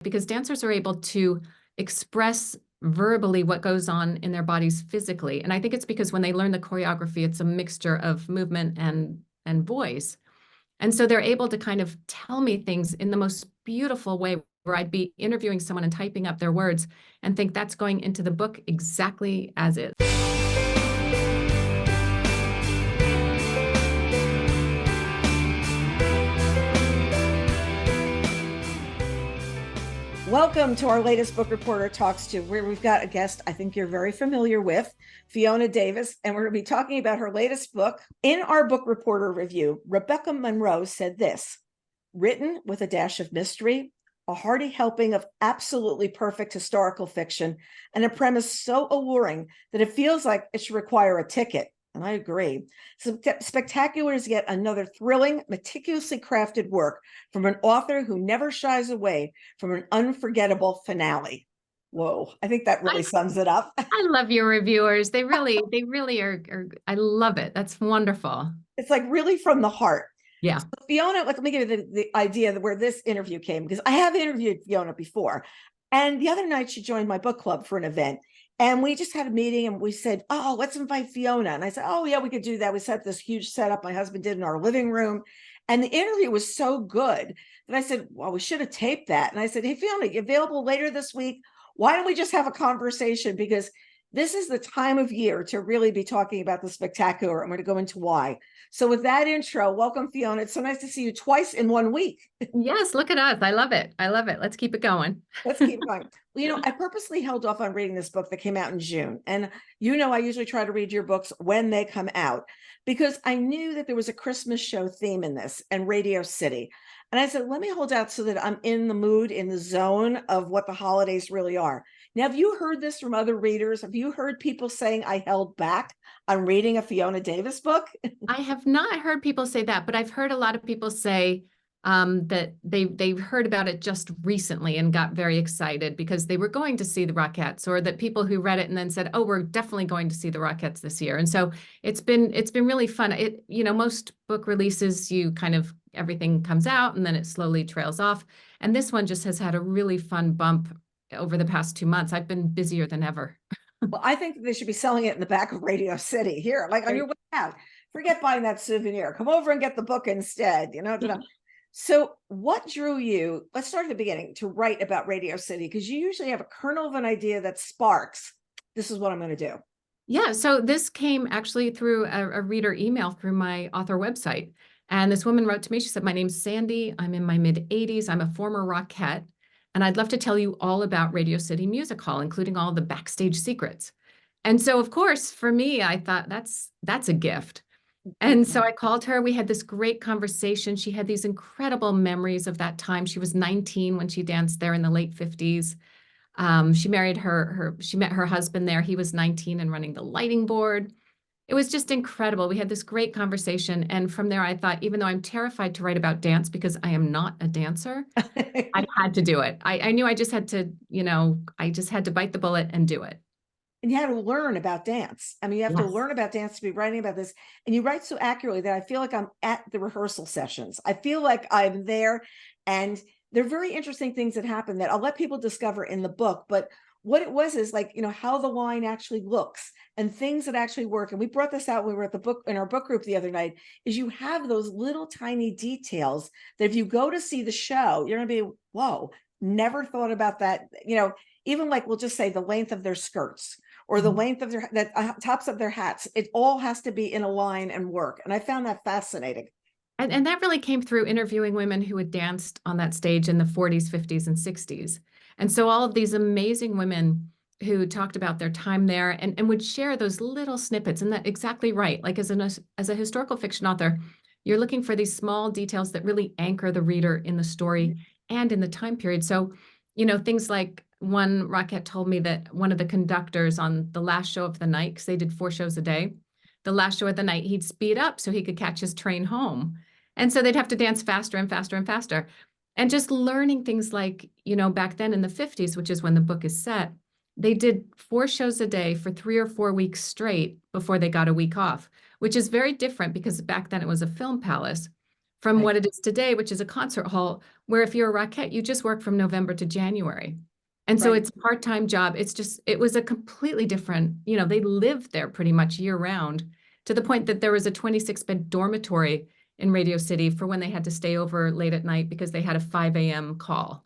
because dancers are able to express verbally what goes on in their bodies physically. And I think it's because when they learn the choreography, it's a mixture of movement and voice. And so they're able to kind of tell me things in the most beautiful way, where I'd be interviewing someone and typing up their words and think that's going into the book exactly as is. Welcome to our latest Book Reporter Talks To, where we've got a guest I think you're very familiar with, Fiona Davis, and we're going to be talking about her latest book. In our Book Reporter review, Rebecca Monroe said this: written with a dash of mystery, a hearty helping of absolutely perfect historical fiction, and a premise so alluring that it feels like it should require a ticket. And I agree. Spectacular is yet another thrilling, meticulously crafted work from an author who never shies away from an unforgettable finale. Whoa, I think that really sums it up. I love your reviewers. They really are. I love it. That's wonderful. It's like really from the heart. Yeah. So Fiona, let me give you the idea of where this interview came, because I have interviewed Fiona before. And the other night she joined my book club for an event. And we just had a meeting and we said, oh, let's invite Fiona. And I said, oh, yeah, we could do that. We set up this huge setup my husband did in our living room. And the interview was so good that I said, well, we should have taped that. And I said, hey, Fiona, you available later this week? Why don't we just have a conversation? Because this is the time of year to really be talking about the spectacular. I'm going to go into why. So with that intro, welcome, Fiona. It's so nice to see you twice in 1 week. Yes, look at us. I love it. I love it. Let's keep it going. Let's keep going. Well, I purposely held off on reading this book that came out in June. And I usually try to read your books when they come out, because I knew that there was a Christmas show theme in this and Radio City. And I said, let me hold out so that I'm in the mood, in the zone of what the holidays really are. Now, have you heard this from other readers? Have you heard people saying I held back on reading a Fiona Davis book? I have not heard people say that, but I've heard a lot of people say that they've heard about it just recently and got very excited because they were going to see the Rockettes, or that people who read it and then said, oh, we're definitely going to see the Rockettes this year. And so it's been really fun. Most book releases, everything comes out and then it slowly trails off. And this one just has had a really fun bump over the past 2 months. I've been busier than ever. Well, I think they should be selling it in the back of Radio City here, like on your way out. Forget buying that souvenir. Come over and get the book instead. So what drew you, let's start at the beginning, to write about Radio City? Because you usually have a kernel of an idea that sparks, this is what I'm going to do. Yeah, so this came actually through a reader email through my author website. And this woman wrote to me. She said, my name's Sandy. I'm in my mid-80s. I'm a former Rockette. And I'd love to tell you all about Radio City Music Hall, including all the backstage secrets. And so, of course, for me, I thought that's a gift. And so I called her. We had this great conversation. She had these incredible memories of that time. She was 19 when she danced there in the late 50s. She married she met her husband there. He was 19 and running the lighting board. It was just incredible. We had this great conversation. And from there, I thought, even though I'm terrified to write about dance because I am not a dancer, I had to do it. I knew I just had to, I just had to bite the bullet and do it. And you had to learn about dance. I mean, you have to learn about dance to be writing about this. And you write so accurately that I feel like I'm at the rehearsal sessions. I feel like I'm there, and they're very interesting things that happen that I'll let people discover in the book. But what it was is how the line actually looks and things that actually work. And we brought this out when we were at the book in our book group the other night, is you have those little tiny details that if you go to see the show, you're going to be, whoa, never thought about that. Even we'll just say the length of their skirts or the length of their tops of their hats. It all has to be in a line and work. And I found that fascinating. And that really came through interviewing women who had danced on that stage in the 40s, 50s, and 60s. And so all of these amazing women who talked about their time there and would share those little snippets. And that's exactly right. Like as a historical fiction author, you're looking for these small details that really anchor the reader in the story and in the time period. So, things like one Rockette told me that one of the conductors on the last show of the night, because they did 4 shows a day, the last show of the night, he'd speed up so he could catch his train home. And so they'd have to dance faster and faster and faster. And just learning things like, back then in the 50s, which is when the book is set, they did 4 shows a day for 3 or 4 weeks straight before they got a week off, which is very different because back then it was a film palace. from Right. what it is today, which is a concert hall, where if you're a Rockette, you just work from November to January. And so Right. it's a part-time job. It was a completely different, they lived there pretty much year round, to the point that there was a 26-bed dormitory in Radio City for when they had to stay over late at night because they had a 5 a.m. call.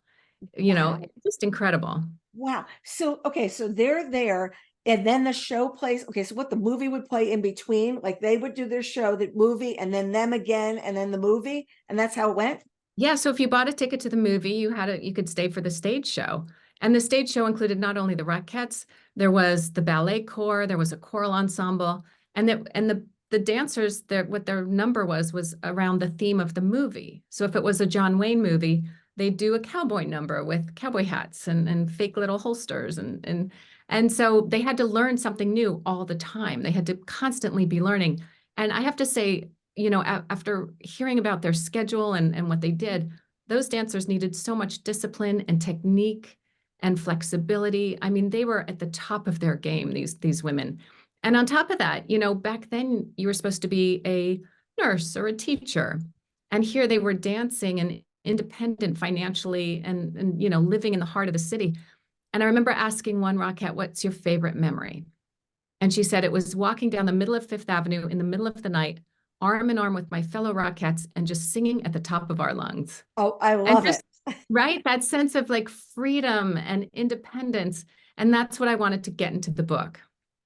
Wow. Just incredible. Wow. So, okay, so they're there, and then the show plays. Okay, so what, the movie would play in between? Like they would do their show, the movie, and then them again, and then the movie, and that's how it went? Yeah, so if you bought a ticket to the movie, you could stay for the stage show. And the stage show included not only the Rockettes, there was the ballet corps, there was a choral ensemble, and the dancers, what their number was around the theme of the movie. So if it was a John Wayne movie, they'd do a cowboy number with cowboy hats and fake little holsters and so they had to learn something new all the time. They had to constantly be learning. And I have to say, after hearing about their schedule and what they did, those dancers needed so much discipline and technique and flexibility. I mean, they were at the top of their game, these women. And on top of that, back then you were supposed to be a nurse or a teacher. And here they were dancing and independent financially and living in the heart of the city. And I remember asking one Rockette, what's your favorite memory? And she said it was walking down the middle of Fifth Avenue in the middle of the night, arm in arm with my fellow Rockettes, and just singing at the top of our lungs. Oh, I And love it. just, right, that sense of like freedom and independence. And that's what I wanted to get into the book.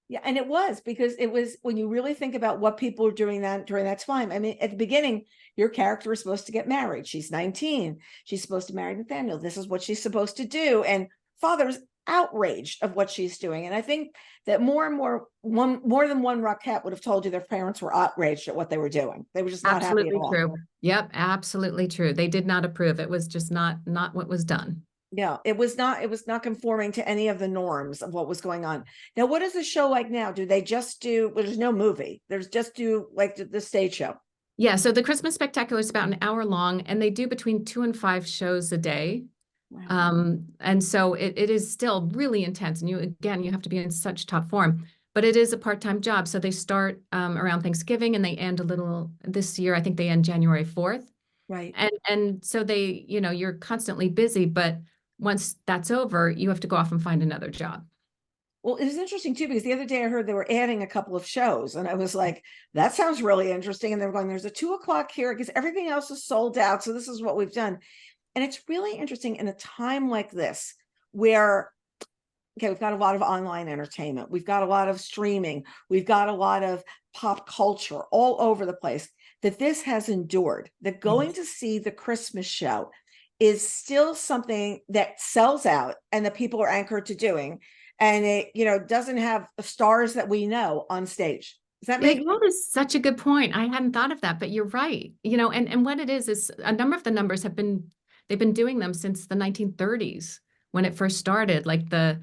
Yeah, and it was, because it was, when you really think about what people were doing that during that time. I mean, at the beginning, your character is supposed to get married. She's 19. She's supposed to marry Nathaniel. This is what she's supposed to do. And father's outraged of what she's doing. And I think that more and more, more than one Rockette would have told you their parents were outraged at what they were doing. They were just not happy at Absolutely all. true. Yep, absolutely true. They did not approve. It was just not what was done. Yeah, it was not conforming to any of the norms of what was going on. Now, what is the show like now? Do they just do, well, there's no movie. There's just do like the stage show. Yeah, so the Christmas Spectacular is about an hour long, and they do between 2 and 5 shows a day. Wow. And so it is still really intense. And you have to be in such top form, but it is a part-time job. So they start around Thanksgiving and they end a little this year. I think they end January 4th. Right. And so you're constantly busy, but once that's over, you have to go off and find another job. Well, it was interesting too, because the other day I heard they were adding a couple of shows, and I was like, that sounds really interesting. And they were going, there's a 2 o'clock here because everything else is sold out. So this is what we've done. And it's really interesting in a time like this where, okay, we've got a lot of online entertainment, we've got a lot of streaming, we've got a lot of pop culture all over the place, that this has endured, that going to see the Christmas show is still something that sells out and that people are anchored to doing. And it, doesn't have stars that we know on stage. Does that make That is such a good point. I hadn't thought of that, but you're right. And what it is a number of the numbers they've been doing them since the 1930s when it first started, like the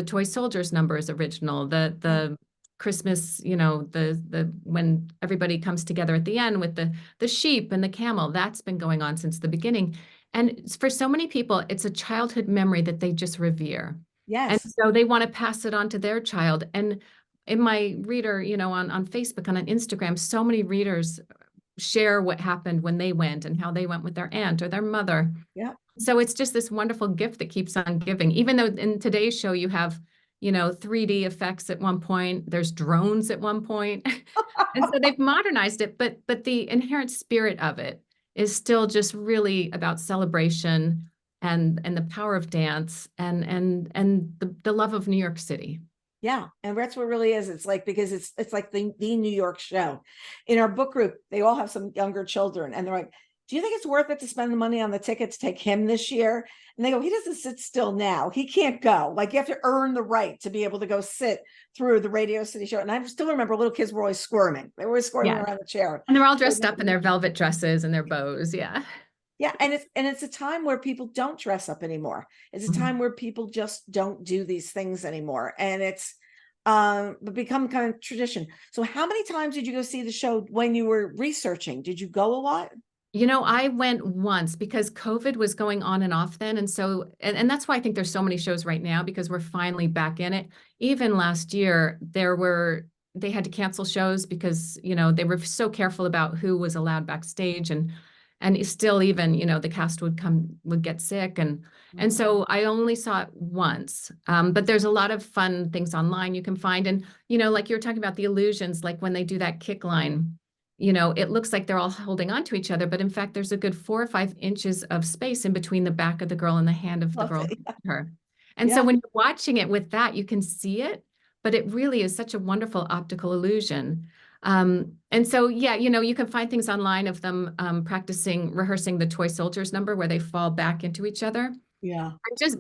toy soldiers number is original, the Christmas, the when everybody comes together at the end with the sheep and the camel, that's been going on since the beginning. And for so many people, it's a childhood memory that they just revere. And Yes. so they want to pass it on to their child. And in my reader, on Facebook and on Instagram, so many readers share what happened when they went and how they went with their aunt or their mother. Yeah. So it's just this wonderful gift that keeps on giving. Even though in today's show you have, 3D effects at one point, there's drones at one point. And so they've modernized it, but the inherent spirit of it is still just really about celebration and the power of dance and the love of New York City. Yeah, and that's what it really is. It's like, because it's like the New York show. In our book group, they all have some younger children, and they're like, do you think it's worth it to spend the money on the ticket to take him this year? And they go, he doesn't sit still now. He can't go. Like, you have to earn the right to be able to go sit through the Radio City show. And I still remember little kids were always squirming. They were always squirming around the chair. And they're all dressed up in their velvet dresses and their bows. Yeah. Yeah, and it's a time where people don't dress up anymore. It's a time where people just don't do these things anymore, and it's become kind of tradition. So, how many times did you go see the show when you were researching? Did you go a lot? I went once because COVID was going on and off then, and so and that's why I think there's so many shows right now, because we're finally back in it. Even last year, they had to cancel shows because they were so careful about who was allowed backstage, and And it's still even, the cast would get sick. And so I only saw it once. But there's a lot of fun things online you can find. And, like you were talking about the illusions, like when they do that kick line, it looks like they're all holding on to each other, but in fact, there's a good 4 or 5 inches of space in between the back of the girl and the hand of the girl behind her. And so when you're watching it with that, you can see it, but it really is such a wonderful optical illusion. And so, yeah, you can find things online of them rehearsing the toy soldiers number where they fall back into each other. Yeah.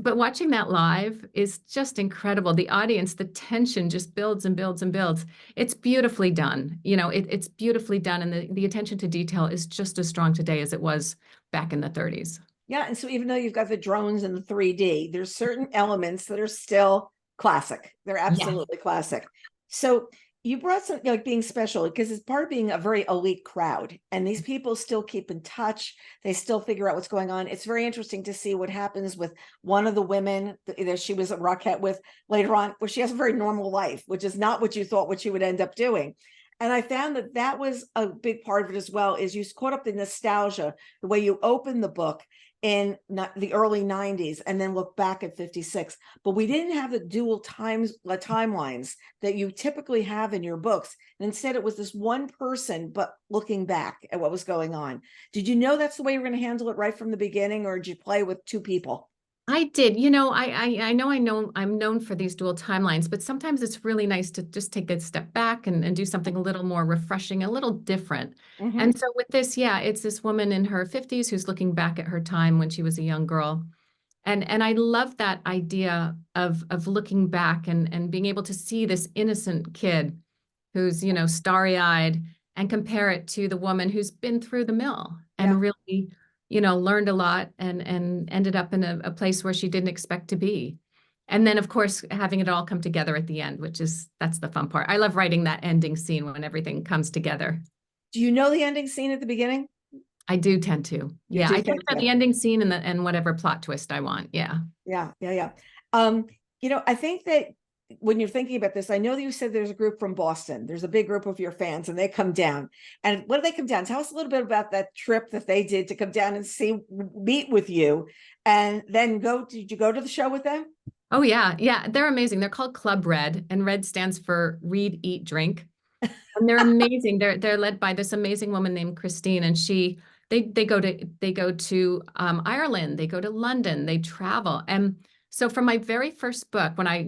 But watching that live is just incredible. The audience, the tension just builds and builds and builds. It's beautifully done. It's beautifully done. And the attention to detail is just as strong today as it was back in the 30s. Yeah. And so even though you've got the drones and the 3D, there's certain elements that are still classic. They're absolutely classic. So you brought something like being special because it's part of being a very elite crowd. And these people still keep in touch. They still figure out what's going on. It's very interesting to see what happens with one of the women that she was a Rockette with later on, where she has a very normal life, which is not what you thought what she would end up doing. And I found that was a big part of it as well, is you caught up in nostalgia, the way you open the book in the early 90s and then look back at 56. But we didn't have the dual timelines that you typically have in your books. And instead, it was this one person, but looking back at what was going on. Did you know that's the way you were going to handle it right from the beginning, or did you play with 2 people? I did. I know I'm known for these dual timelines, but sometimes it's really nice to just take a step back and do something a little more refreshing, a little different. And so with this, yeah, it's this woman in her 50s who's looking back at her time when she was a young girl. And I love that idea of looking back and being able to see this innocent kid who's, starry-eyed, and compare it to the woman who's been through the mill and really learned a lot and ended up in a place where she didn't expect to be. And then, of course, having it all come together at the end, that's the fun part. I love writing that ending scene when everything comes together. Do you know the ending scene at the beginning? I do tend to. Yeah, I tend to the ending scene and whatever plot twist I want. Yeah. Yeah. I think that when you're thinking about this, I know that you said there's a group from Boston. There's a big group of your fans, and they come down. And what do they come down? Tell us a little bit about that trip that they did to come down and meet with you, and then did you go to the show with them? Oh, yeah. Yeah. They're amazing. They're called Club Red, and Red stands for Read, Eat, Drink. And they're amazing. They're led by this amazing woman named Christine, and they go to Ireland, they go to London, they travel. And so for my very first book, when I,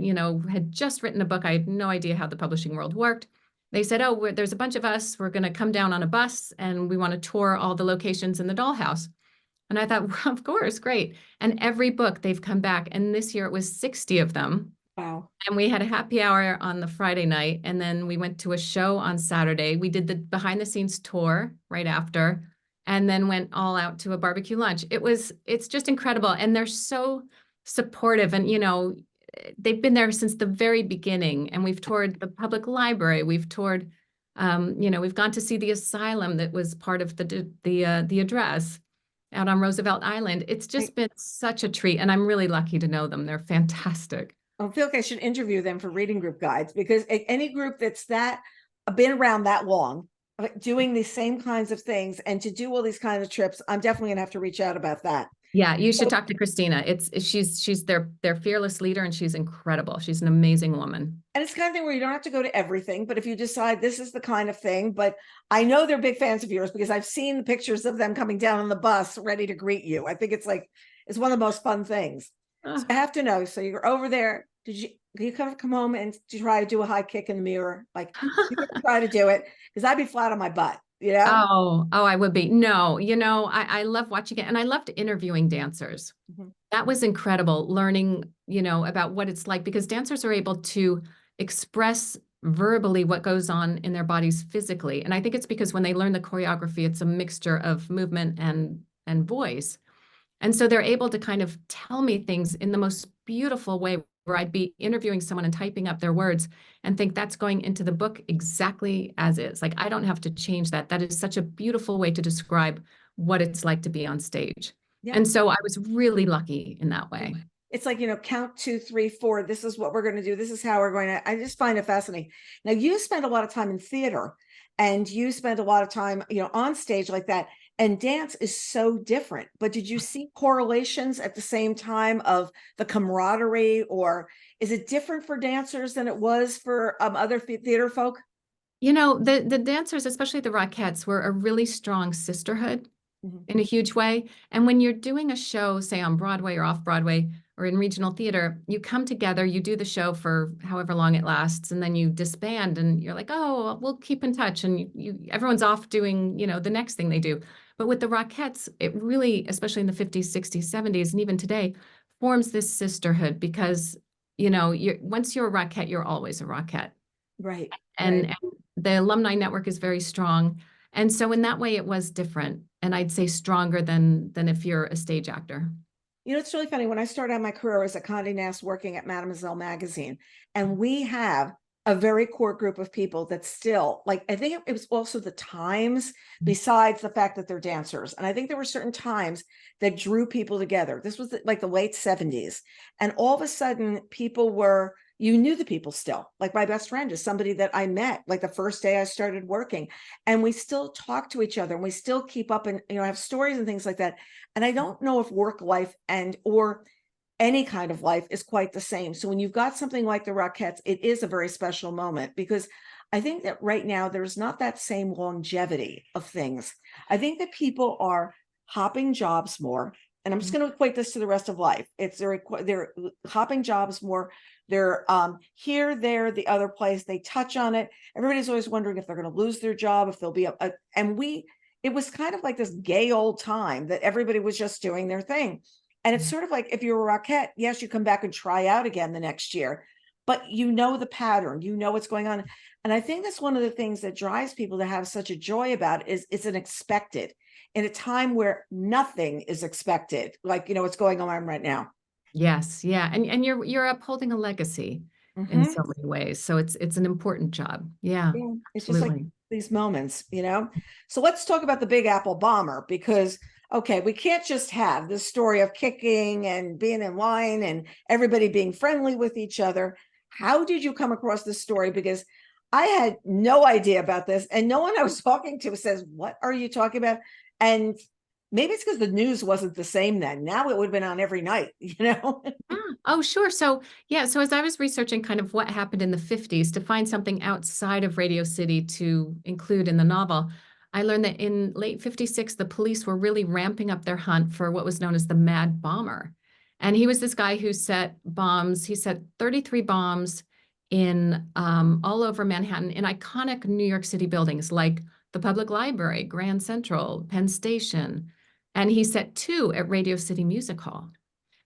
had just written a book, I had no idea how the publishing world worked. They said, oh, there's a bunch of us. We're going to come down on a bus and we want to tour all the locations in the dollhouse. And I thought, well, of course, great. And every book they've come back. And this year it was 60 of them. Wow. And we had a happy hour on the Friday night. And then we went to a show on Saturday. We did the behind the scenes tour right after, and then went all out to a barbecue lunch. It's just incredible. And they're so supportive. And, they've been there since the very beginning. And we've toured the public library. We've toured, we've gone to see the asylum that was part of the address out on Roosevelt Island. It's just been such a treat. And I'm really lucky to know them. They're fantastic. I feel like I should interview them for reading group guides, because any group that's been around that long, doing the same kinds of things and to do all these kinds of trips, I'm definitely gonna have to reach out about that. Yeah, you should talk to Christina. She's their fearless leader, and she's incredible. She's an amazing woman. And it's the kind of thing where you don't have to go to everything, but if you decide this is the kind of thing, but I know they're big fans of yours because I've seen the pictures of them coming down on the bus ready to greet you. I think it's one of the most fun things. So I have to know. So you're over there. Did you come home and try to do a high kick in the mirror? Like, you try to do it, because I'd be flat on my butt. Oh, I would be. No, I love watching it, and I loved interviewing dancers. That was incredible, learning, about what it's like, because dancers are able to express verbally what goes on in their bodies physically. And I think it's because when they learn the choreography, it's a mixture of movement and voice. And so they're able to kind of tell me things in the most beautiful way, where I'd be interviewing someone and typing up their words and think that's going into the book exactly as is. Like, I don't have to change that. That is such a beautiful way to describe what it's like to be on stage. Yeah. And so I was really lucky in that way. It's like, count 2, 3, 4. This is what we're going to do. This is how we're going to, I just find it fascinating. Now, you spend a lot of time in theater, and you spend a lot of time, on stage like that. And dance is so different. But did you see correlations at the same time of the camaraderie, or is it different for dancers than it was for other theater folk? You know, the dancers, especially the Rockettes, were a really strong sisterhood Mhm. in a huge way. And when you're doing a show, say on Broadway or off Broadway or in regional theater, you come together, you do the show for however long it lasts, and then you disband and you're like, oh, we'll keep in touch. And everyone's off doing, the next thing they do. But with the Rockettes, it really, especially in the 50s, 60s, 70s, and even today, forms this sisterhood because, once you're a Rockette, you're always a Rockette. Right, And, right. and the alumni network is very strong. And so in that way, it was different. And I'd say stronger than if you're a stage actor. It's really funny. When I started out my career, I was at Condé Nast working at Mademoiselle magazine, and we have a very core group of people that still, like, I think it was also the times, besides the fact that they're dancers. And I think there were certain times that drew people together. This was like the late 70s. And all of a sudden, you knew the people still. Like, my best friend is somebody that I met like the first day I started working, and we still talk to each other, and we still keep up and, have stories and things like that. And I don't know if work life or any kind of life is quite the same. So when you've got something like the Rockettes, it is a very special moment, because I think that right now there's not that same longevity of things. I think that people are hopping jobs more. And I'm just going to equate this to the rest of life. They're hopping jobs more. They're here, there, the other place. They touch on it. Everybody's always wondering if they're going to lose their job, if they'll be it was kind of like this gay old time that everybody was just doing their thing. And it's sort of like, if you're a Rockette, yes, you come back and try out again the next year, but you know the pattern, you know what's going on. And I think that's one of the things that drives people to have such a joy about it, is it's an expected in a time where nothing is expected, like, what's going on right now. Yes, yeah. And you're upholding a legacy in Mm-hmm. so many ways. So it's an important job. Yeah, Yeah, it's just like absolutely. these moments. So let's talk about the Big Apple bomber, because, okay, we can't just have this story of kicking and being in line and everybody being friendly with each other. How did you come across this story? Because I had no idea about this, and no one I was talking to says, what are you talking about? And maybe it's because the news wasn't the same then. Now it would have been on every night, Ah, oh, sure. So, yeah. So, as I was researching kind of what happened in the 50s to find something outside of Radio City to include in the novel, I learned that in late 56, the police were really ramping up their hunt for what was known as the Mad Bomber. And he was this guy who set bombs. He set 33 bombs in all over Manhattan in iconic New York City buildings like the Public Library, Grand Central, Penn Station. And he set two at Radio City Music Hall.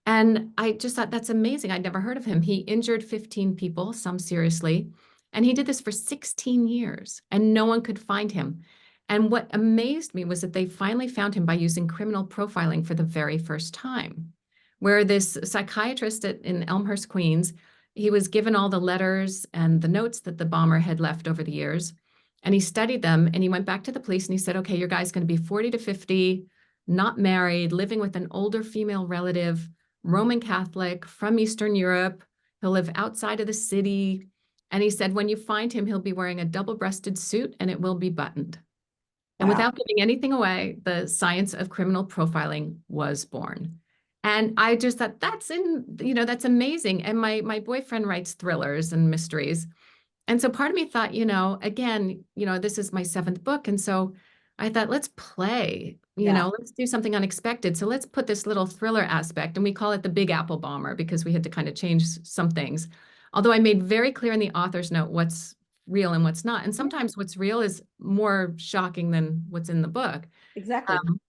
And I just thought that's amazing. I'd never heard of him. He injured 15 people, some seriously, and he did this for 16 years and no one could find him. And what amazed me was that they finally found him by using criminal profiling for the very first time, where this psychiatrist in Elmhurst, Queens, he was given all the letters and the notes that the bomber had left over the years. And he studied them and he went back to the police and he said, okay, your guy's going to be 40 to 50, not married, living with an older female relative, Roman Catholic from Eastern Europe. He'll live outside of the city. And he said, when you find him, he'll be wearing a double-breasted suit and it will be buttoned. And Wow. without giving anything away, the science of criminal profiling was born. And I just thought that's amazing. And my boyfriend writes thrillers and mysteries. And so part of me thought, again, this is my seventh book. And so I thought, let's play, Yeah. let's do something unexpected. So let's put this little thriller aspect, and we call it the Big Apple Bomber because we had to kind of change some things. Although I made very clear in the author's note what's real and what's not. And Yeah, sometimes what's real is more shocking than what's in the book. exactly. Um,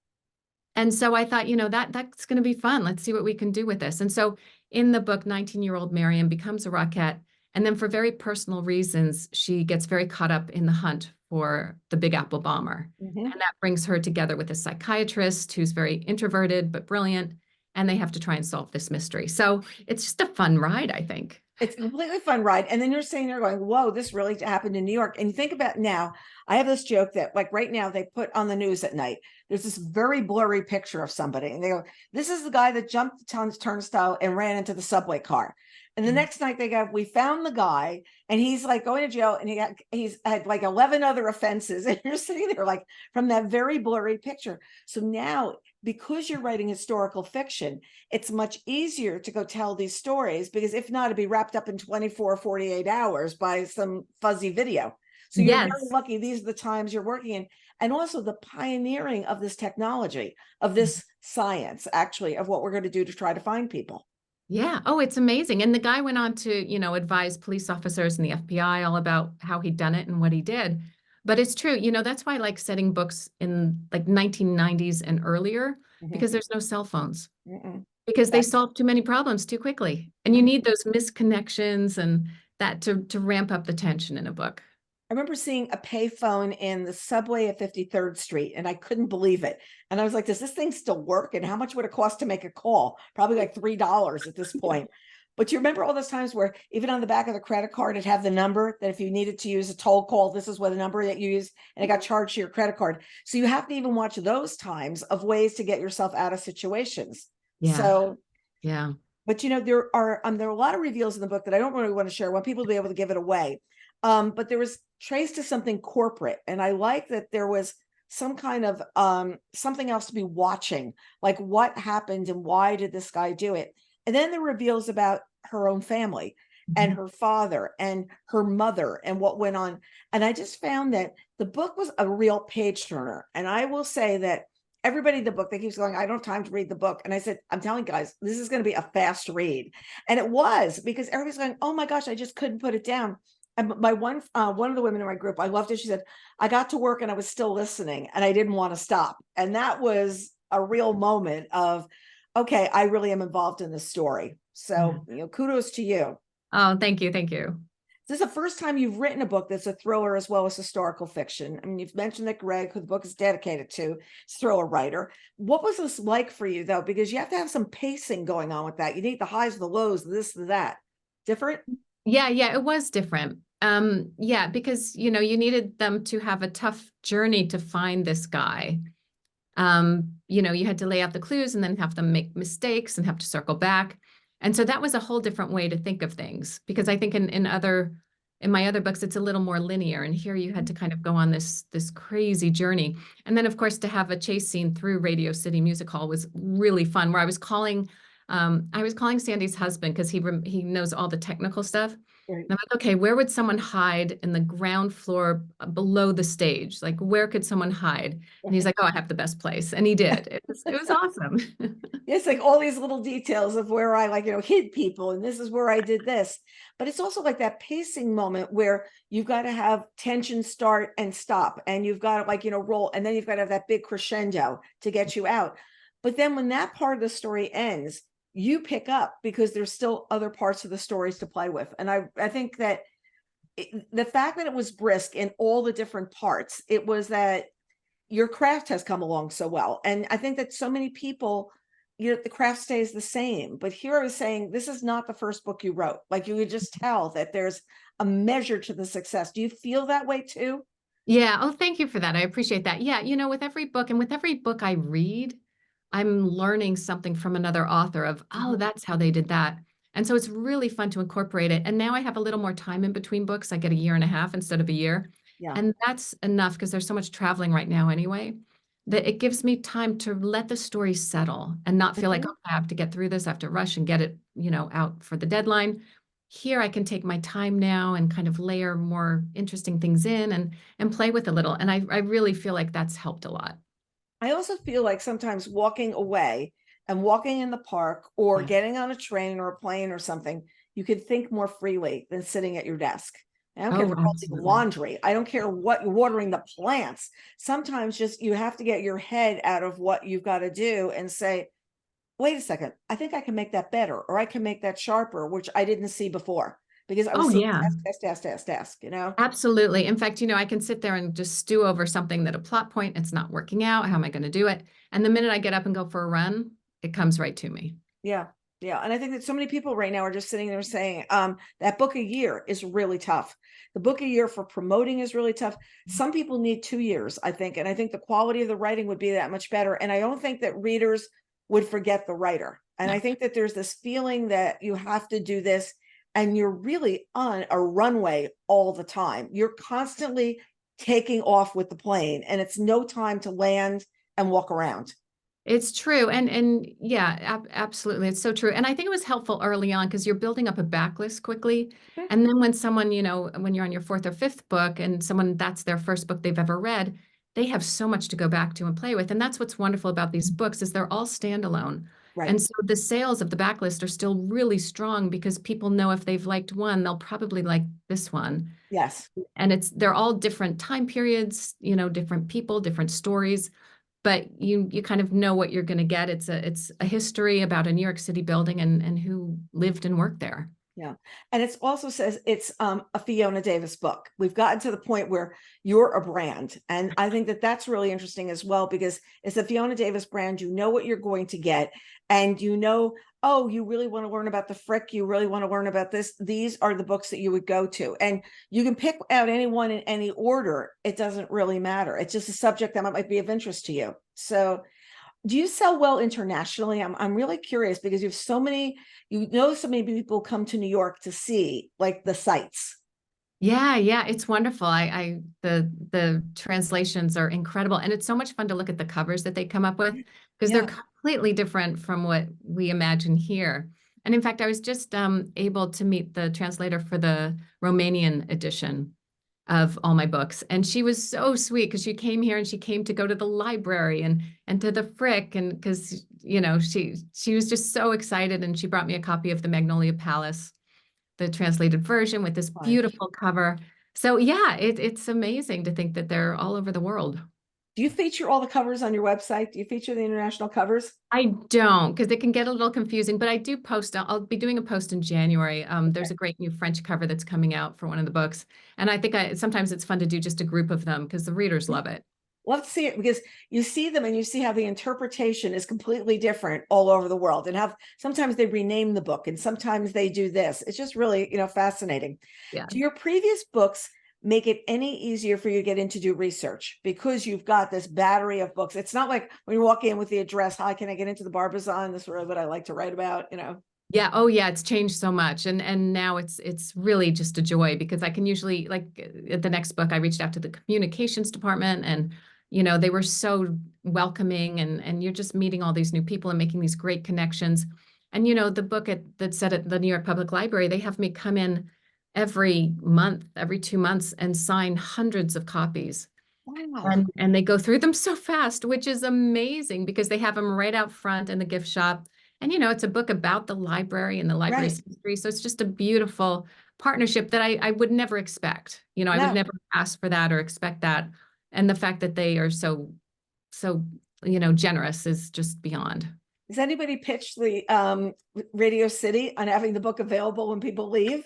and so I thought, that's going to be fun. Let's see what we can do with this. And so in the book, 19-year-old Marion becomes a Rockette. And then for very personal reasons, she gets very caught up in the hunt for the Big Apple bomber. Mhm. And that brings her together with a psychiatrist who's very introverted but brilliant. And they have to try and solve this mystery. So it's just a fun ride, I think. It's a completely fun ride. And then you're sitting there going, whoa, this really happened in New York. And you think about now, I have this joke that like right now they put on the news at night, there's this very blurry picture of somebody. And they go, this is the guy that jumped the turnstile and ran into the subway car. And the next night they go, we found the guy and he's like going to jail and he's had like 11 other offenses. And you're sitting there like from that very blurry picture. So now, because you're writing historical fiction, it's much easier to go tell these stories, because if not, it'd be wrapped up in 24, 48 hours by some fuzzy video. So you're very Yes. lucky. These are the times you're working in. And also the pioneering of this technology, of this science, actually, of what we're going to do to try to find people. Yeah. Oh, it's amazing. And the guy went on to, advise police officers and the FBI all about how he'd done it and what he did. But it's true, that's why I like setting books in like 1990s and earlier, Mhm. because there's no cell phones, Mm-mm. because they solve too many problems too quickly. And you need those misconnections and that to ramp up the tension in a book. I remember seeing a payphone in the subway at 53rd Street, and I couldn't believe it. And I was like, does this thing still work? And how much would it cost to make a call? Probably like $3 at this point. But you remember all those times where even on the back of the credit card, it'd have the number that if you needed to use a toll call, this is what the number that you use, and it got charged to your credit card. So you have to even watch those times of ways to get yourself out of situations. Yeah. So, Yeah. but there are a lot of reveals in the book that I don't really want to share. I want people to be able to give it away. But there was traced to something corporate, and I like that there was some kind of something else to be watching, like what happened and why did this guy do it. And then the reveals about her own family and Mhm. her father and her mother and what went on. And I just found that the book was a real page turner. And I will say that everybody in the book, they keeps going, I don't have time to read the book. And I said, I'm telling you guys, this is going to be a fast read. And it was, because everybody's going, oh my gosh, I just couldn't put it down. And my one of the women in my group, I loved it. She said, I got to work and I was still listening and I didn't want to stop. And that was a real moment of, okay, I really am involved in this story. Yeah. So, kudos to you. Oh, thank you. Thank you. This is the first time you've written a book that's a thriller as well as historical fiction. I mean, you've mentioned that Greg, who the book is dedicated to, is a thriller writer. What was this like for you, though? Because you have to have some pacing going on with that. You need the highs, the lows, this, the that. Different? Yeah, yeah, it was different. Yeah, because you needed them to have a tough journey to find this guy. You had to lay out the clues and then have them make mistakes and have to circle back. And so that was a whole different way to think of things, because I think in my other books it's a little more linear, and here you had to kind of go on this crazy journey. And then of course to have a chase scene through Radio City Music Hall was really fun, where I was calling Sandy's husband because he knows all the technical stuff. Right. And I'm like, okay, where would someone hide in the ground floor below the stage? Like, where could someone hide? And he's like, oh, I have the best place. And he did. It was awesome. It's like all these little details of where I hid people, and this is where I did this. But it's also like that pacing moment where you've got to have tension start and stop, and you've got to roll, and then you've got to have that big crescendo to get you out. But then when that part of the story ends, you pick up because there's still other parts of the stories to play with. And I think that the fact that it was brisk in all the different parts, it was that your craft has come along so well. And I think that so many people, the craft stays the same. But here I was saying, this is not the first book you wrote. Like, you could just tell that there's a measure to the success. Do you feel that way too? Yeah. Oh, thank you for that. I appreciate that. Yeah. With every book and with every book I read, I'm learning something from another author of, oh, that's how they did that. And so it's really fun to incorporate it. And now I have a little more time in between books. I get a year and a half instead of a year. Yeah. And that's enough because there's so much traveling right now anyway, that it gives me time to let the story settle and not feel like, Mhm. oh, I have to get through this. I have to rush and get it, out for the deadline. Here I can take my time now and kind of layer more interesting things in and play with a little. And I really feel like that's helped a lot. I also feel like sometimes walking away and walking in the park or Yeah. getting on a train or a plane or something, you could think more freely than sitting at your desk. I don't care if Oh, you're folding absolutely. laundry. I don't care what you're watering the plants. Sometimes just you have to get your head out of what you've got to do and say, wait a second, I think I can make that better, or I can make that sharper, which I didn't see before because I was Oh, seeing yeah. task. Absolutely. In fact, I can sit there and just stew over something that a plot point, it's not working out. How am I going to do it? And the minute I get up and go for a run, it comes right to me. Yeah. Yeah. And I think that so many people right now are just sitting there saying, that book a year is really tough. The book a year for promoting is really tough. Some people need 2 years, I think. And I think the quality of the writing would be that much better. And I don't think that readers would forget the writer. And I think that there's this feeling that you have to do this and you're really on a runway all the time. You're constantly taking off with the plane and it's no time to land and walk around. It's true. And yeah, absolutely. It's so true. And I think it was helpful early on because you're building up a backlist quickly. Okay. And then when someone, when you're on your fourth or fifth book and someone that's their first book they've ever read, they have so much to go back to and play with. And that's what's wonderful about these books is they're all standalone. Right. And so the sales of the backlist are still really strong because people know if they've liked one, they'll probably like this one. Yes. And they're all different time periods, different people, different stories, but you kind of know what you're going to get. It's a history about a New York City building and who lived and worked there. Yeah. And it's also says it's a Fiona Davis book. We've gotten to the point where you're a brand. And I think that that's really interesting as well, because it's a Fiona Davis brand. You know what you're going to get. And oh, you really want to learn about the Frick. You really want to learn about this. These are the books that you would go to. And you can pick out any one in any order. It doesn't really matter. It's just a subject that might be of interest to you. So do you sell well internationally? I'm really curious because you have so many people come to New York to see like the sites. Yeah, it's wonderful. The translations are incredible, and it's so much fun to look at the covers that they come up with because they're Yeah. completely different from what we imagine here. And in fact, I was just able to meet the translator for the Romanian edition of all my books, and she was so sweet because she came here and she came to go to the library and to the Frick, and because she was just so excited, and she brought me a copy of the Magnolia Palace, the translated version with this Right. beautiful cover. So yeah, it's amazing to think that they're all over the world. Do you feature all the covers on your website? Do you feature the international covers? I don't because it can get a little confusing, but I do post. I'll be doing a post in January. There's a great new French cover that's coming out for one of the books, and I think sometimes it's fun to do just a group of them because the readers love it. Love to see it because you see them and you see how the interpretation is completely different all over the world and how sometimes they rename the book and sometimes they do this. It's just really, fascinating. Yeah. Do your previous books make it any easier for you to get in to do research because you've got this battery of books? It's not like when you walk in with the address, hi, can I get into the Barbizon? This is really what I like to write about, Yeah. Oh, yeah. It's changed so much, and now it's really just a joy because I can usually at the next book I reached out to the communications department, and they were so welcoming, and you're just meeting all these new people and making these great connections. And the book that's set at the New York Public Library, they have me come in every month, every 2 months, and sign hundreds of copies. Wow. And they go through them so fast, which is amazing because they have them right out front in the gift shop. And, it's a book about the library and the library's Right. history. So it's just a beautiful partnership that I would never expect. I would No. never ask for that or expect that. And the fact that they are so, generous is just beyond. Does anybody pitch the Radio City on having the book available when people leave?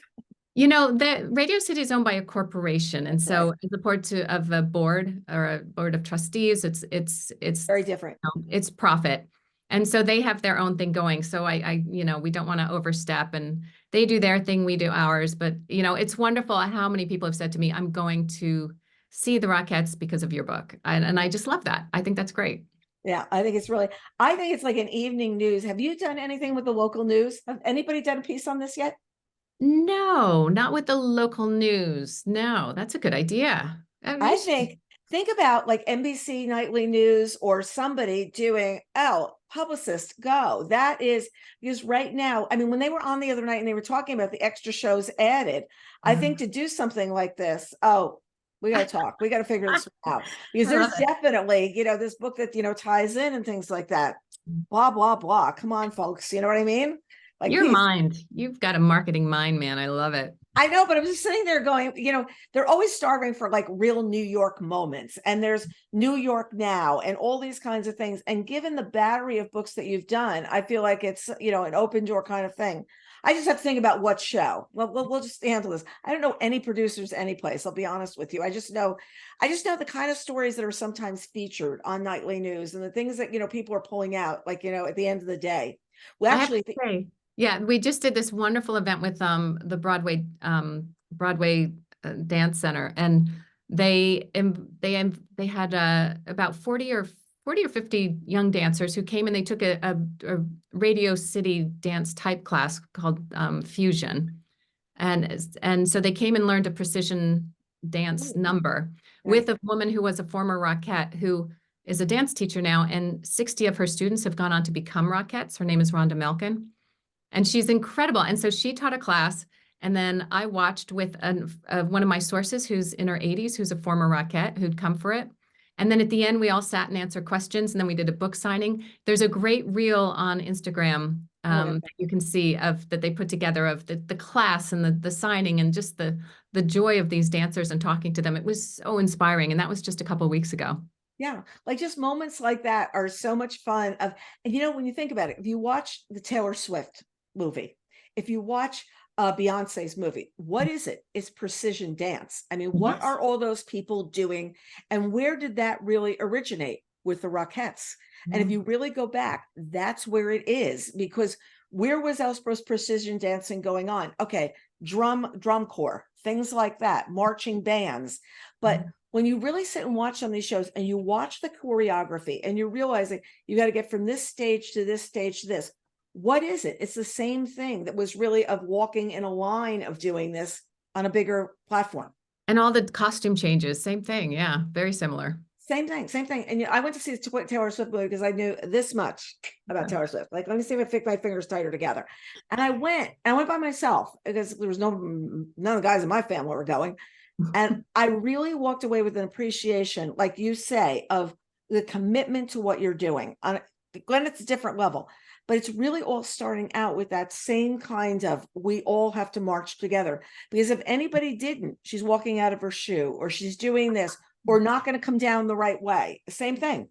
The Radio City is owned by a corporation, and That's right. so as a part of a board or a board of trustees, it's Very different. it's profit, and so they have their own thing going. So we don't want to overstep, and they do their thing, we do ours. But it's wonderful how many people have said to me, "I'm going to see the Rockettes because of your book," and I just love that. I think that's great. Yeah, I think it's like an evening news. Have you done anything with the local news? Have anybody done a piece on this yet? No, not with the local news. No, that's a good idea. I think about like NBC Nightly News or somebody doing, publicist go. That is because right now, I mean, when they were on the other night and they were talking about the extra shows added, I think to do something like this, we got to talk. We got to figure this out because I there's love it. definitely, this book that, ties in and things like that. Blah, blah, blah. Come on, folks. You know what I mean? Like Your these. mind, you've got a marketing mind, man. I love it. I know, but I'm just sitting there going, they're always starving for like real New York moments. And there's New York Now and all these kinds of things. And given the battery of books that you've done, I feel like it's, an open door kind of thing. I just have to think about what show. Well, we'll just handle this. I don't know any producers any place. I'll be honest with you. I just know the kind of stories that are sometimes featured on nightly news and the things that, people are pulling out, like, at the end of the day. Well, I have to actually, say, Yeah, we just did this wonderful event with the Broadway Dance Center, and they had about 40 or 50 young dancers who came, and they took a Radio City dance type class called Fusion. And so they came and learned a precision dance Ooh, number right. with a woman who was a former Rockette who is a dance teacher now, and 60 of her students have gone on to become Rockettes. Her name is Rhonda Melkin, and she's incredible. And so she taught a class, and then I watched with one of my sources who's in her 80s, who's a former Rockette who'd come for it. And then at the end, we all sat and answered questions, and then we did a book signing. There's a great reel on Instagram Oh, that you can see of that they put together of the class and the signing and just the joy of these dancers and talking to them. It was so inspiring, and that was just a couple of weeks ago. yeah, like just moments like that are so much fun. And when you think about it, if you watch the Taylor Swift movie, if you watch Beyonce's movie, what is it? It's precision dance. I mean, what Yes. are all those people doing? And where did that really originate with the Rockettes? And if you really go back, that's where it is, because where was Elspeth's precision dancing going on? Okay, drum corps, things like that, marching bands. But when you really sit and watch some of these shows and you watch the choreography and you're realizing you got to get from this stage to this stage to this, what is it? It's the same thing that was really of walking in a line of doing this on a bigger platform. And all the costume changes, same thing. Yeah, very similar. Same thing, same thing. And I went to see the Taylor Swift movie because I knew this much about Taylor Swift. Like, let me see if I fit my fingers tighter together. And I went by myself because there was none of the guys in my family were going. And I really walked away with an appreciation, like you say, of the commitment to what you're doing. Glenn, it's a different level, but it's really all starting out with that same kind of, we all have to march together. Because if anybody didn't, she's walking out of her shoe, or she's doing this, or not going to come down the right way. Same thing.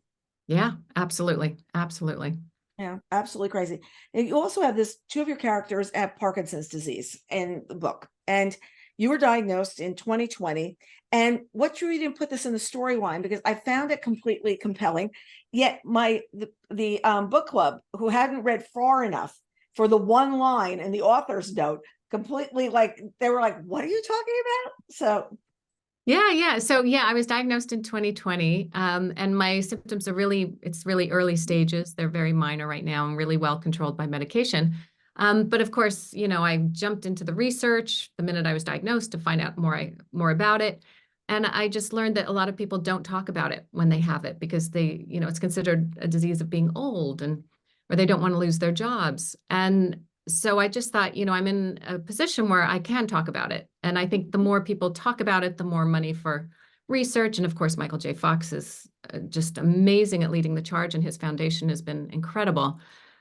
Yeah, absolutely. Absolutely. Yeah, absolutely crazy. And you also have two of your characters have Parkinson's disease in the book. And you were diagnosed in 2020. And what drew you didn't put this in the storyline, because I found it completely compelling. Yet the book club, who hadn't read far enough for the one line in the author's note, completely they were like, what are you talking about? So Yeah. So yeah, I was diagnosed in 2020, and my symptoms are it's really early stages. They're very minor right now and really well controlled by medication. But of course, I jumped into the research the minute I was diagnosed to find out more about it. And I just learned that a lot of people don't talk about it when they have it because it's considered a disease of being old, or they don't want to lose their jobs. And so I just thought, I'm in a position where I can talk about it. And I think the more people talk about it, the more money for research. And of course, Michael J. Fox is just amazing at leading the charge, and his foundation has been incredible.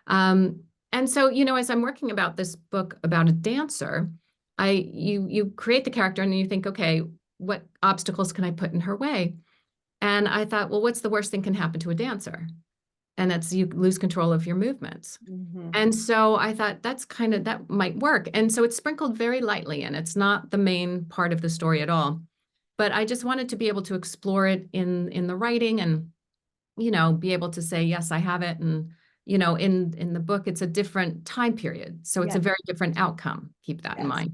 And so, as I'm working about this book about a dancer, you create the character and you think, okay, what obstacles can I put in her way? And I thought, well, what's the worst thing can happen to a dancer? And that's you lose control of your movements. And so I thought that might work. And so it's sprinkled very lightly, and it's not the main part of the story at all. But I just wanted to be able to explore it in the writing and, be able to say, yes, I have it. And, in the book, it's a different time period. So it's a yeah, very different outcome. Keep that in yes.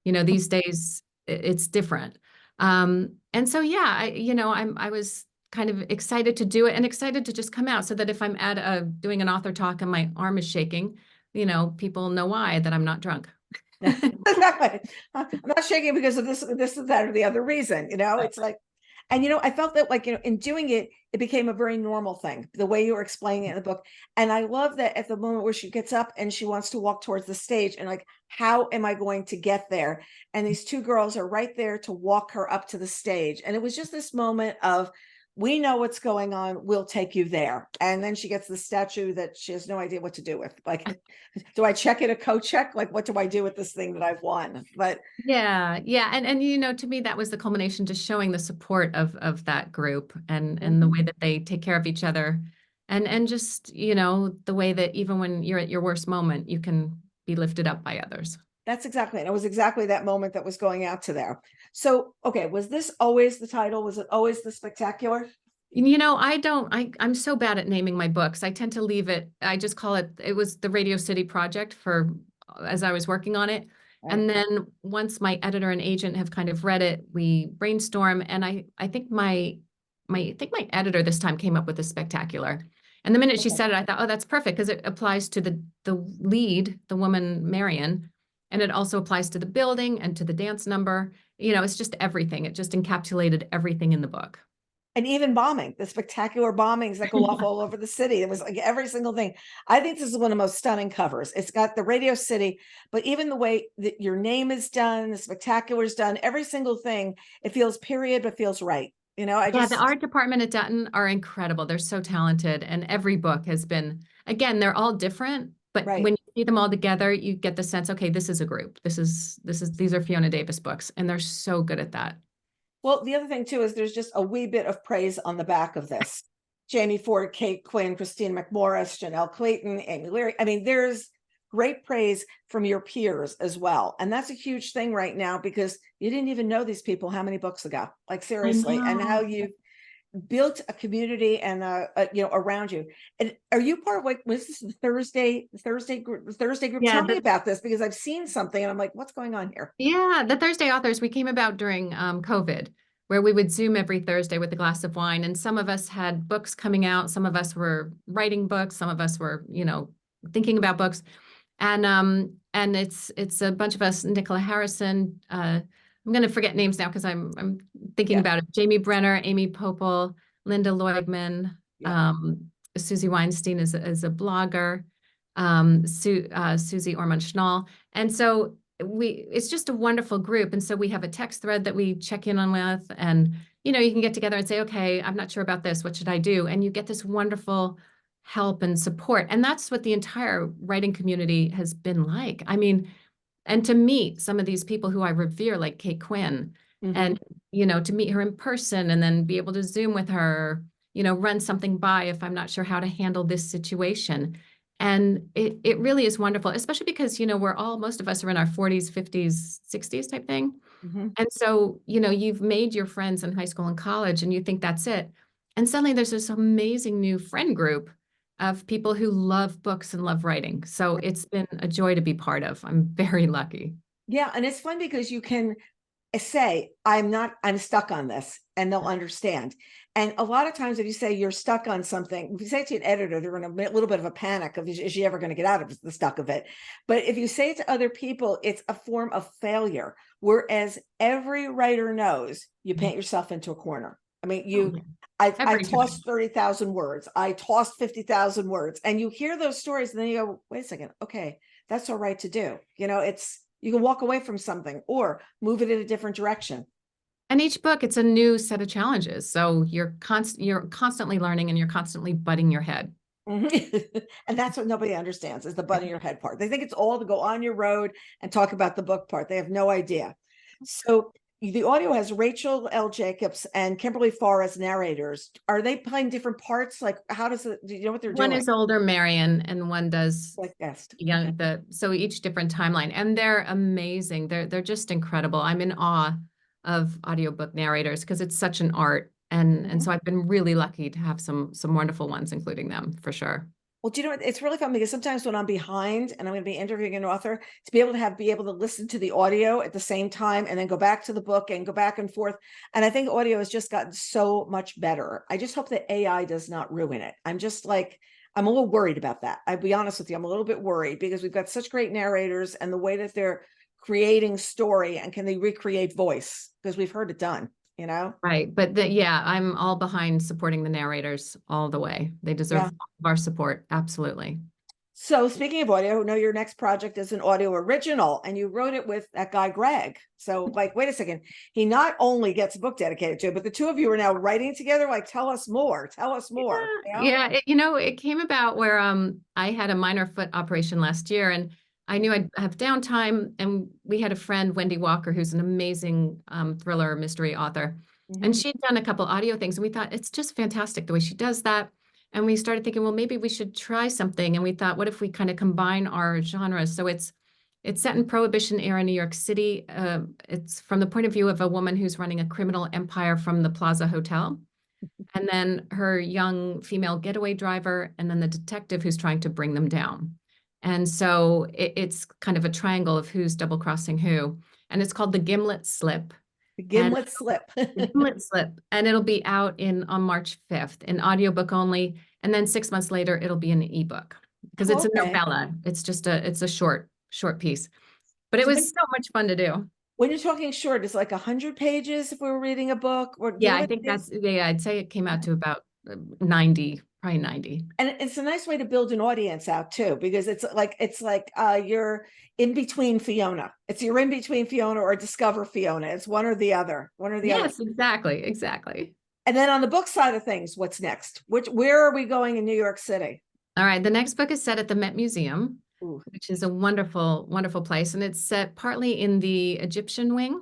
mind. These days it's different. And so, yeah, I was kind of excited to do it and excited to just come out so that if I'm doing an author talk and my arm is shaking, people know why, that I'm not drunk. Exactly. I'm not shaking because of this, that, or the other reason. It's like, and I felt that in doing it, it became a very normal thing, the way you were explaining it in the book. And I love that at the moment where she gets up and she wants to walk towards the stage, and how am I going to get there? And these two girls are right there to walk her up to the stage. And it was just this moment of, we know what's going on, we'll take you there. And then she gets the statue that she has no idea what to do with. Do I check it a co-check? What do I do with this thing that I've won? But Yeah. And to me, that was the culmination, just showing the support of that group and the way that they take care of each other. And just, the way that even when you're at your worst moment, you can be lifted up by others. that's exactly it. It was exactly that moment that was going out to there. So, okay, was this always the title? Was it always The Spectacular? I'm so bad at naming my books. I tend to leave it. I just call it was the Radio City project for as I was working on it. Right. And then once my editor and agent have kind of read it, we brainstorm. And I think my editor this time came up with a spectacular. And the minute she Okay. said it, I thought, oh, that's perfect because it applies to the lead, the woman Marion, and it also applies to the building and to the dance number. You know, it's just everything. It just encapsulated everything in the book. And even bombing, the spectacular bombings that go off all over the city. It was like every single thing. I think this is one of the most stunning covers. It's got the Radio City, but even the way that your name is done, the spectacular is done, every single thing, it feels period, but feels right. You know, I Yeah, the just, art department at Dutton are incredible. They're so talented, and every book has been, again, they're all different, but right. when you see them all together, you get the sense, okay, this is a group. These are Fiona Davis books, and they're so good at that. Well, the other thing too is there's just a wee bit of praise on the back of this. Jamie Ford, Kate Quinn, Christine McMorris, Janelle Clayton, Amy Leary. I mean, there's great praise from your peers as well. And that's a huge thing right now because you didn't even know these people how many books ago, like I seriously, and how know. you built a community and you know, around you. And are you part of, like, was this the Thursday group? Yeah, Tell me about this because I've seen something and I'm like, what's going on here? yeah, the Thursday authors, we came about during COVID, where we would Zoom every Thursday with a glass of wine. And some of us had books coming out, some of us were writing books, some of us were, you know, thinking about books. And it's a bunch of us, Nicola Harrison, I'm gonna forget names now because I'm thinking Yeah, about it. Jamie Brenner, Amy Popel, Linda Leugman, yeah. um, Susie Weinstein is a blogger, Susie Ormond Schnall. And so it's just a wonderful group. And so we have a text thread that we check in on with, and you know, you can get together and say, okay, I'm not sure about this. What should I do? And you get this wonderful help and support. And that's what the entire writing community has been like. I mean, and to meet some of these people who I revere, like Kate Quinn, Mhm. and you know, to meet her in person and then be able to Zoom with her, you know, run something by if I'm not sure how to handle this situation. And it really is wonderful, especially because, you know, most of us are in our 40s, 50s, 60s type thing. Mhm. And so, you know, you've made your friends in high school and college and you think that's it. And suddenly there's this amazing new friend group of people who love books and love writing. So it's been a joy to be part of. I'm very lucky. Yeah, and it's fun because you can say, I'm stuck on this, and they'll understand. And a lot of times, if you say you're stuck on something, if you say it to an editor, they're in a little bit of a panic of, is she ever going to get out of the stuck of it? But if you say it to other people, it's a form of failure. Whereas every writer knows you paint yourself into a corner. I mean, Oh, yeah. I Every tossed time. 30,000 words. I tossed 50,000 words. And you hear those stories, and then you go, wait a second. Okay, that's all right to do. You know, you can walk away from something or move it in a different direction. And each book, it's a new set of challenges. So you're constantly learning and you're constantly butting your head. Mhm. And that's what nobody understands is the butt in your head part. They think it's all to go on your road and talk about the book part. They have no idea. So the audio has Rachel L. Jacobs and Kimberly Farr as narrators. Are they playing different parts? Like, how does it, do you know what they're One doing? is older Marion and one does Like best. Okay. so each different timeline. And they're amazing. They're just incredible. I'm in awe of audiobook narrators because it's such an art. And Mhm. so I've been really lucky to have some wonderful ones, including them for sure. Well, do you know what? It's really fun because sometimes when I'm behind and I'm going to be interviewing an author, to be able to be able to listen to the audio at the same time and then go back to the book and go back and forth. And I think audio has just gotten so much better. I just hope that AI does not ruin it. I'm just like, I'm a little worried about that. I'll be honest with you. I'm a little bit worried because we've got such great narrators and the way that they're creating story, and can they recreate voice? Because we've heard it done, you know? Right. But yeah, I'm all behind supporting the narrators all the way. They deserve Yeah. all of our support. Absolutely. So speaking of audio, I know your next project is an audio original and you wrote it with that guy, Greg. So like, wait a second. He not only gets a book dedicated to it, but the two of you are now writing together. Like, tell us more, tell us more. Yeah, yeah. You know, it came about where I had a minor foot operation last year and I knew I'd have downtime. And we had a friend, Wendy Walker, who's an amazing thriller mystery author. And Mhm. she'd done a couple audio things, and we thought it's just fantastic the way she does that. And we started thinking, well, maybe we should try something. And we thought, what if we kind of combine our genres? So it's set in Prohibition era New York City. It's from the point of view of a woman who's running a criminal empire from the Plaza Hotel, and then her young female getaway driver, and then the detective who's trying to bring them down. And so it's kind of a triangle of who's double crossing who. And it's called The Gimlet Slip. The And Gimlet Slip. The Gimlet Slip. And it'll be out on March 5th in audiobook only. And then 6 months later, it'll be an ebook because it's a novella. It's just it's a short piece. But it was so much fun to do. When you're talking short, it's like 100 pages if we were reading a book, or yeah, I think I'd say it came out to about 90, probably 90. And it's a nice way to build an audience out too, because it's like you're in between Fiona. You're in between Fiona or Discover Fiona. It's one or the other. Yes, exactly. And then on the book side of things, what's next? Where are we going in New York City? All right, the next book is set at the Met Museum. Ooh. Which is a wonderful, wonderful place. And it's set partly in the Egyptian wing,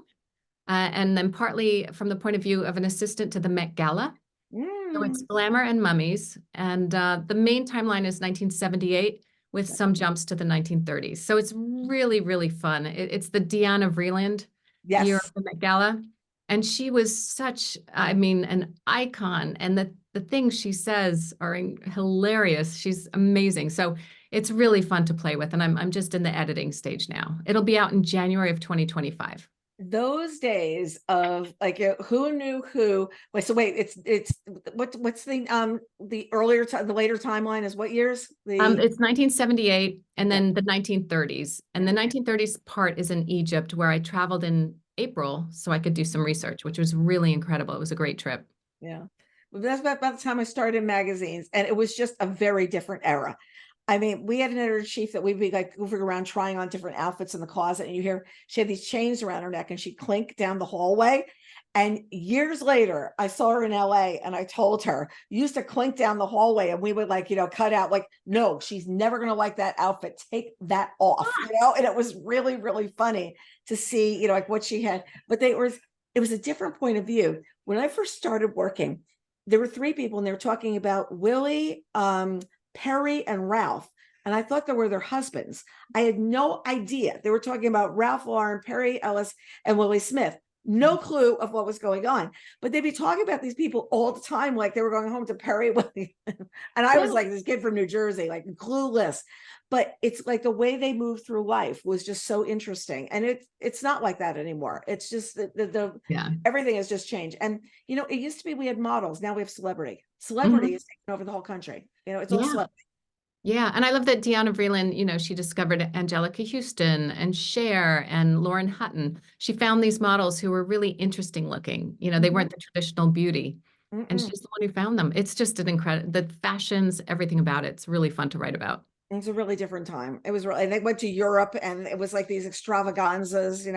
and then partly from the point of view of an assistant to the Met Gala. So it's glamour and mummies. And the main timeline is 1978 with some jumps to the 1930s. So it's really, really fun. It's the Diana Vreeland year of the Met Gala. And she was such, an icon. And the things she says are hilarious. She's amazing. So it's really fun to play with. And I'm just in the editing stage now. It'll be out in January of 2025. Those days of like who knew who. Wait, so wait, it's what's the earlier time, the later timeline is what years? It's 1978 and then the 1930s. And the 1930s part is in Egypt, where I traveled in April so I could do some research, which was really incredible. It was a great trip. Yeah. Well, that's about the time I started in magazines, and it was just a very different era. I mean, we had an editor-in-chief that we'd be like goofing around trying on different outfits in the closet, and you hear she had these chains around her neck and she'd clink down the hallway. And years later, I saw her in LA and I told her, you used to clink down the hallway, and we would cut out like, no, she's never going to like that outfit. Take that off, and it was really, really funny to see, like what she had, but it was a different point of view. When I first started working, there were 3 people and they were talking about Willie, Perry, and Ralph. And I thought they were their husbands. I had no idea. They were talking about Ralph Lauren, Perry Ellis, and Willie Smith. No clue of what was going on. But they'd be talking about these people all the time, like they were going home to Perry. And I was like this kid from New Jersey, like clueless. But it's like the way they moved through life was just so interesting. And it's not like that anymore. It's just everything has just changed. And, it used to be we had models. Now we have celebrity. Celebrity is taking over the whole country. It's all celebrity. Yeah. And I love that Diana Vreeland, she discovered Angelica Houston and Cher and Lauren Hutton. She found these models who were really interesting looking. They weren't the traditional beauty. And she's the one who found them. It's just an incredible, the fashions, everything about it's really fun to write about. It was a really different time. It was really, and they went to Europe and it was like these extravaganzas,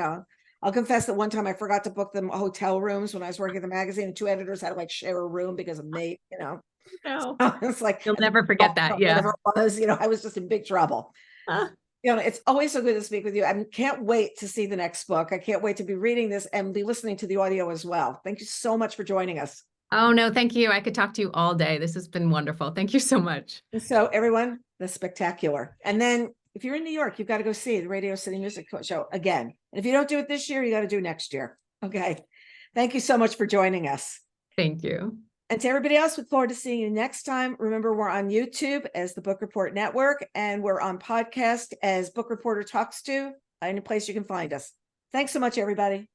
I'll confess that one time I forgot to book them hotel rooms when I was working at the magazine, and 2 editors had to like share a room because of me, No. So it's like, you'll never forget that. Yeah. Whatever it was, I was just in big trouble. It's always so good to speak with you. I can't wait to see the next book. I can't wait to be reading this and be listening to the audio as well. Thank you so much for joining us. Oh, no, thank you. I could talk to you all day. This has been wonderful. Thank you so much. And so everyone, the spectacular. And then if you're in New York, you've got to go see the Radio City Music Show again. And if you don't do it this year, you got to do it next year. Okay. Thank you so much for joining us. Thank you. And to everybody else, look forward to seeing you next time. Remember, we're on YouTube as the Book Report Network, and we're on podcast as Book Reporter Talks To, any place you can find us. Thanks so much, everybody.